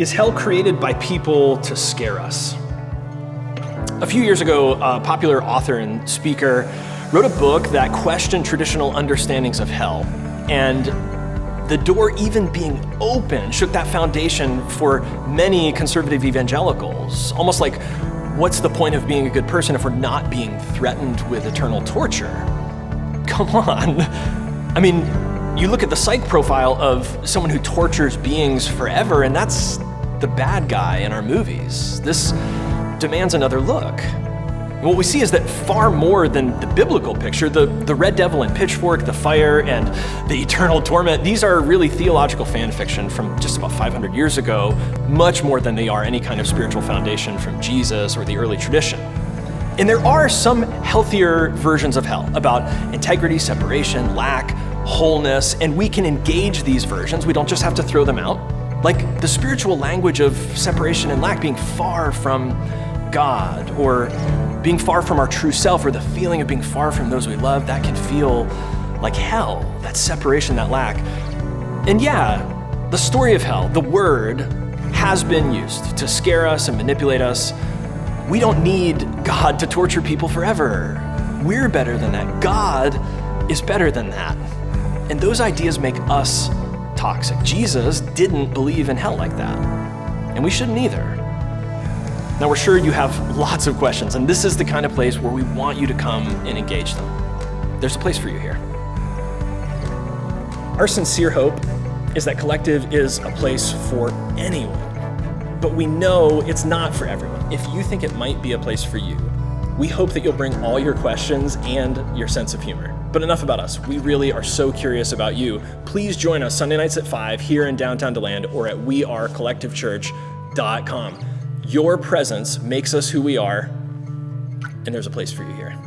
Is hell created by people to scare us? A few years ago, a popular author and speaker wrote a book that questioned traditional understandings of hell. And the door even being open shook that foundation for many conservative evangelicals. Almost like, what's the point of being a good person if we're not being threatened with eternal torture? Come on. I mean, you look at the psych profile of someone who tortures beings forever, and that's the bad guy in our movies. This demands another look. And what we see is that far more than the biblical picture, the red devil and pitchfork, the fire and the eternal torment, these are really theological fan fiction from just about 500 years ago, much more than they are any kind of spiritual foundation from Jesus or the early tradition. And there are some healthier versions of hell about integrity, separation, lack, wholeness, and we can engage these versions. We don't just have to throw them out. Like the spiritual language of separation and lack, being far from God, or being far from our true self, or the feeling of being far from those we love, that can feel like hell, that separation, that lack. And yeah, the story of hell, the word, has been used to scare us and manipulate us. We don't need God to torture people forever. We're better than that. God is better than that. And those ideas make us toxic. Jesus didn't believe in hell like that, and we shouldn't either. Now, we're sure you have lots of questions, and this is the kind of place where we want you to come and engage them. There's a place for you here. Our sincere hope is that Collective is a place for anyone, but we know it's not for everyone. If you think it might be a place for you, we hope that you'll bring all your questions and your sense of humor. But enough about us. We really are so curious about you. Please join us Sunday nights at 5 here in downtown DeLand or at wearecollectivechurch.com. Your presence makes us who we are, and there's a place for you here.